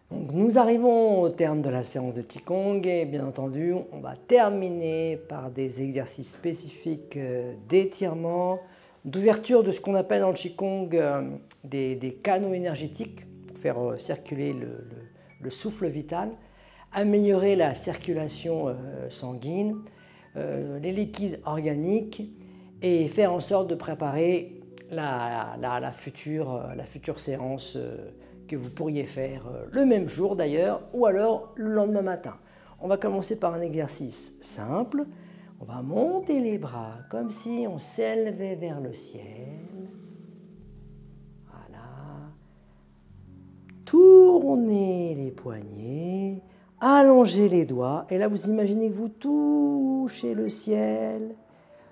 Donc, nous arrivons au terme de la séance de Qigong et bien entendu, on va terminer par des exercices spécifiques d'étirement, d'ouverture de ce qu'on appelle dans le Qigong des canaux énergétiques pour faire circuler le souffle vital, améliorer la circulation sanguine, les liquides organiques et faire en sorte de préparer la future séance que vous pourriez faire le même jour d'ailleurs, ou alors le lendemain matin. On va commencer par un exercice simple. On va monter les bras comme si on s'élevait vers le ciel. Voilà. Tournez les poignets, allongez les doigts. Et là, vous imaginez que vous touchez le ciel.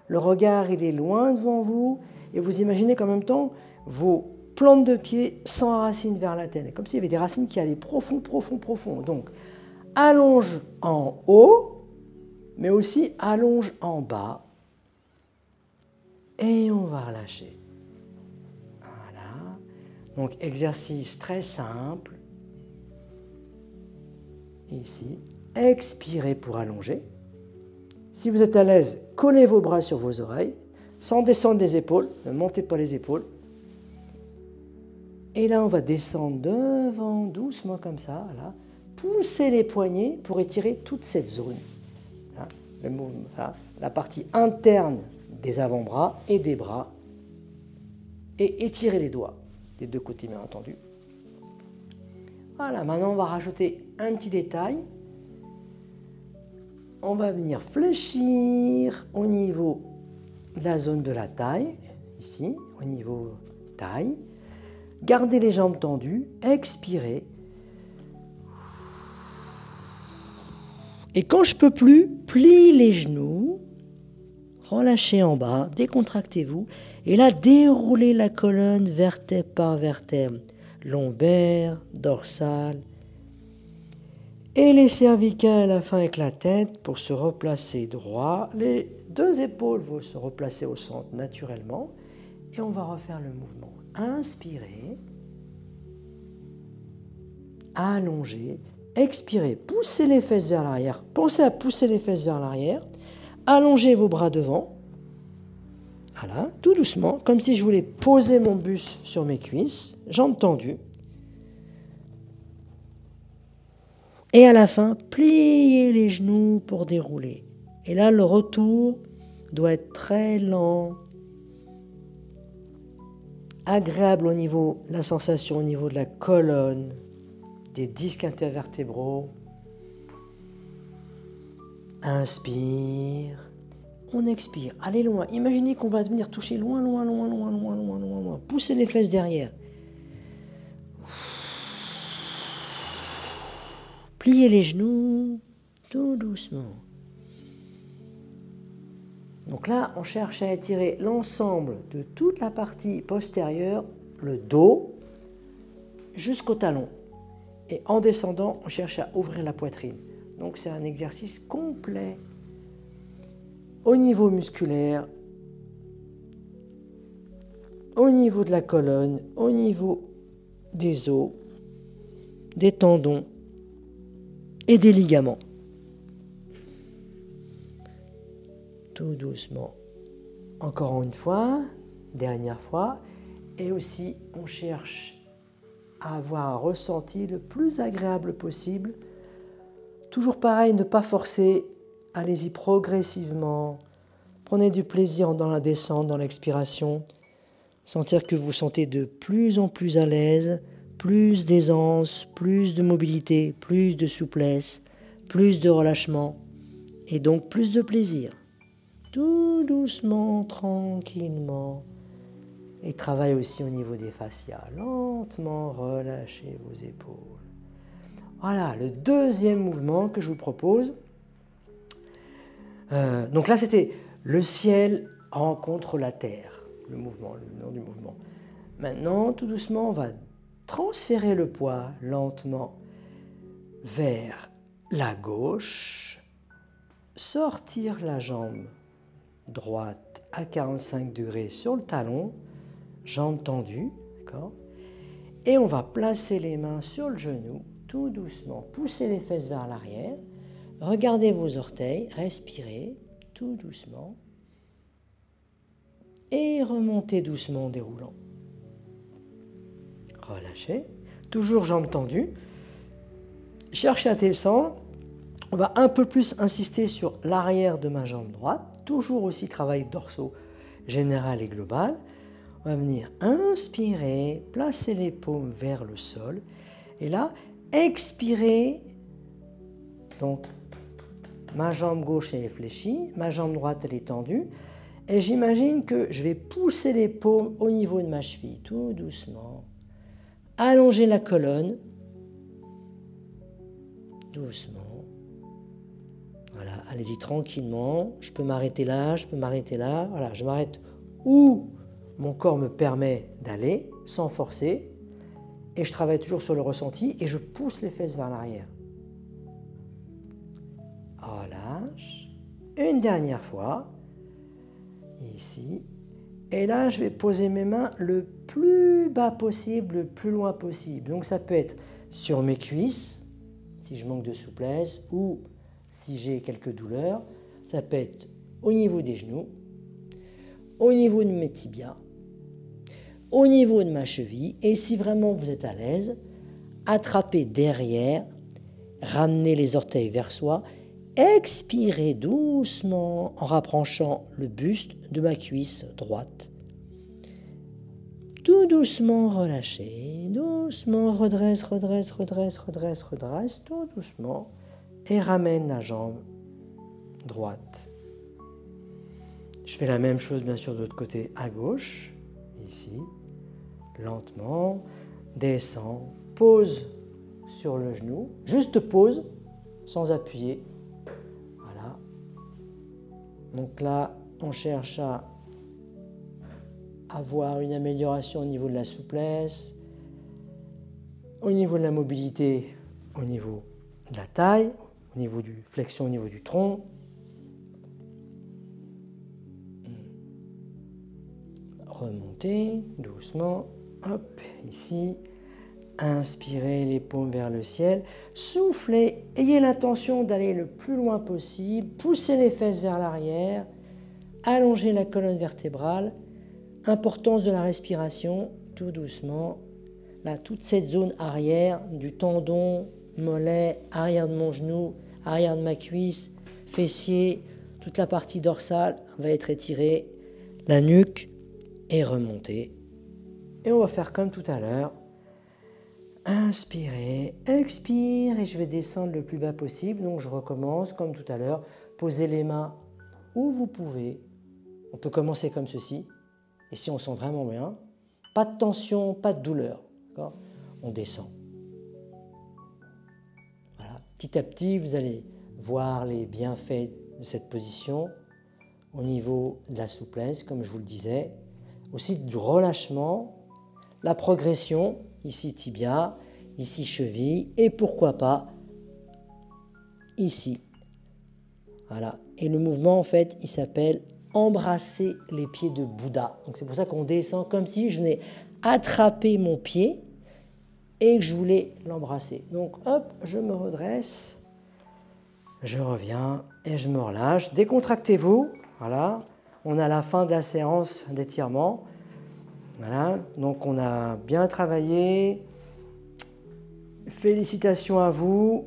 Le regard, il est loin devant vous. Et vous imaginez qu'en même temps, vos plantes de pied s'enracinent vers la terre, comme s'il y avait des racines qui allaient profond, profond, profond. Donc, allonge en haut, mais aussi allonge en bas. Et on va relâcher. Voilà. Donc, exercice très simple. Ici, expirez pour allonger. Si vous êtes à l'aise, collez vos bras sur vos oreilles, sans descendre les épaules, ne montez pas les épaules. Et là, on va descendre devant, doucement comme ça, voilà. Poussez les poignets pour étirer toute cette zone. Là, le mouvement, là, la partie interne des avant-bras et des bras. Et étirez les doigts, des deux côtés bien entendu. Voilà, maintenant on va rajouter un petit détail. On va venir fléchir au niveau de la zone de la taille, ici, au niveau taille. Gardez les jambes tendues, expirez. Et quand je ne peux plus, pliez les genoux, relâchez en bas, décontractez-vous. Et là, déroulez la colonne vertèbre par vertèbre, lombaire, dorsale. Et les cervicales à la fin avec la tête pour se replacer droit. Les deux épaules vont se replacer au centre naturellement. Et on va refaire le mouvement. Inspirez. Allongez. Expirez. Poussez les fesses vers l'arrière. Pensez à pousser les fesses vers l'arrière. Allongez vos bras devant. Voilà, tout doucement, comme si je voulais poser mon buste sur mes cuisses. Jambes tendues. Et à la fin, pliez les genoux pour dérouler. Et là, le retour doit être très lent, agréable au niveau, la sensation au niveau de la colonne, des disques intervertébraux. Inspire. On expire. Allez loin. Imaginez qu'on va venir toucher loin, loin, loin, loin, loin, loin, loin, loin. Poussez les fesses derrière. Pliez les genoux, tout doucement. Donc là, on cherche à étirer l'ensemble de toute la partie postérieure, le dos, jusqu'au talon. Et en descendant, on cherche à ouvrir la poitrine. Donc c'est un exercice complet au niveau musculaire, au niveau de la colonne, au niveau des os, des tendons et des ligaments. Tout doucement. Encore une fois, dernière fois. Et aussi, on cherche à avoir un ressenti le plus agréable possible. Toujours pareil, ne pas forcer. Allez-y progressivement. Prenez du plaisir dans la descente, dans l'expiration. Sentir que vous vous sentez de plus en plus à l'aise, plus d'aisance, plus de mobilité, plus de souplesse, plus de relâchement et donc plus de plaisir. Tout doucement, tranquillement. Et travaille aussi au niveau des fascias. Lentement, relâchez vos épaules. Voilà, le deuxième mouvement que je vous propose. Donc là, c'était le ciel rencontre la terre. Le mouvement, le nom du mouvement. Maintenant, tout doucement, on va transférer le poids lentement vers la gauche, sortir la jambe droite à 45 degrés sur le talon, jambe tendue, d'accord ? Et on va placer les mains sur le genou, tout doucement. Poussez les fesses vers l'arrière. Regardez vos orteils, respirez, tout doucement. Et remontez doucement en déroulant. Relâchez. Toujours jambes tendues. Cherchez à descendre. On va un peu plus insister sur l'arrière de ma jambe droite. Toujours aussi travail dorsaux général et global. On va venir inspirer, placer les paumes vers le sol. Et là, expirer. Donc, ma jambe gauche elle est fléchie, ma jambe droite elle est tendue. Et j'imagine que je vais pousser les paumes au niveau de ma cheville, tout doucement. Allonger la colonne. Doucement. Voilà, allez-y tranquillement. Je peux m'arrêter là, je peux m'arrêter là. Voilà, je m'arrête où mon corps me permet d'aller, sans forcer. Et je travaille toujours sur le ressenti et je pousse les fesses vers l'arrière. Relâche. Une dernière fois. Ici. Et là, je vais poser mes mains le plus bas possible, le plus loin possible. Donc ça peut être sur mes cuisses, si je manque de souplesse, ou si j'ai quelques douleurs. Ça peut être au niveau des genoux, au niveau de mes tibias, au niveau de ma cheville. Et si vraiment vous êtes à l'aise, attrapez derrière, ramenez les orteils vers soi, expirez doucement en rapprochant le buste de ma cuisse droite. Tout doucement relâchez, doucement redresse, redresse, redresse, redresse, redresse, tout doucement et ramène la jambe droite. Je fais la même chose bien sûr de l'autre côté à gauche, ici, lentement, descend, pose sur le genou, juste pose, sans appuyer. Voilà. Donc là, on cherche à avoir une amélioration au niveau de la souplesse, au niveau de la mobilité, au niveau de la taille, au niveau du flexion, au niveau du tronc. Remontez doucement, hop, ici. Inspirez les paumes vers le ciel. Soufflez, ayez l'intention d'aller le plus loin possible. Poussez les fesses vers l'arrière. Allongez la colonne vertébrale. Importance de la respiration, tout doucement. Là, toute cette zone arrière du tendon, mollet, arrière de mon genou, arrière de ma cuisse, fessier, toute la partie dorsale va être étirée. La nuque est remontée. Et on va faire comme tout à l'heure. Inspirez, expire et je vais descendre le plus bas possible. Donc je recommence comme tout à l'heure. Posez les mains où vous pouvez. On peut commencer comme ceci. Et si on sent vraiment bien, pas de tension, pas de douleur. On descend. Voilà. Petit à petit, vous allez voir les bienfaits de cette position au niveau de la souplesse, comme je vous le disais. Aussi du relâchement, la progression. Ici tibia, ici cheville, et pourquoi pas ici. Voilà. Et le mouvement, en fait, il s'appelle embrasser les pieds de Bouddha. Donc c'est pour ça qu'on descend comme si je venais attraper mon pied et que je voulais l'embrasser. Donc hop, je me redresse, je reviens et je me relâche. Décontractez-vous. Voilà. On a la fin de la séance d'étirement. Voilà, donc on a bien travaillé. Félicitations à vous.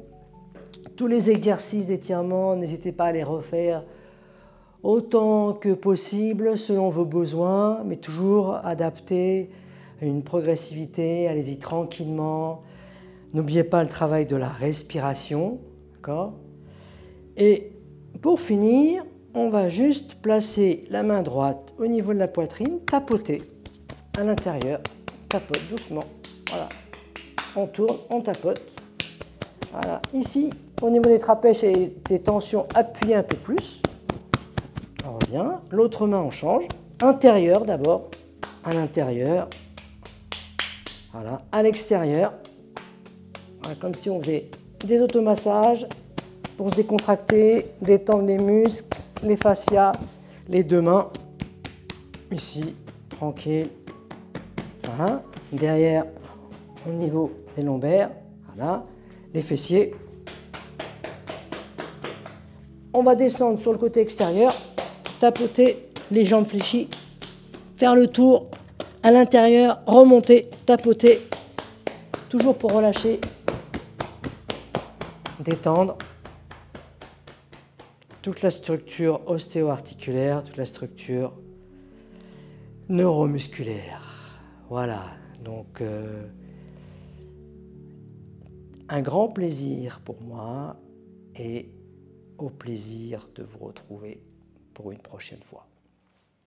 Tous les exercices d'étirement, n'hésitez pas à les refaire autant que possible selon vos besoins, mais toujours adaptés à une progressivité. Allez-y tranquillement. N'oubliez pas le travail de la respiration. D'accord ? Et pour finir, on va juste placer la main droite au niveau de la poitrine, tapoter. À l'intérieur, tapote doucement, voilà, on tourne, on tapote, voilà, ici, au niveau des trapèzes et des tensions, appuyez un peu plus, on revient, l'autre main on change, intérieur d'abord, à l'intérieur, voilà, à l'extérieur, voilà, comme si on faisait des automassages pour se décontracter, détendre les muscles, les fascias, les deux mains, ici, tranquille. Voilà. Derrière, au niveau des lombaires, voilà, les fessiers. On va descendre sur le côté extérieur, tapoter les jambes fléchies, faire le tour à l'intérieur, remonter, tapoter, toujours pour relâcher, détendre toute la structure ostéo-articulaire, toute la structure neuromusculaire. Voilà, donc un grand plaisir pour moi et au plaisir de vous retrouver pour une prochaine fois.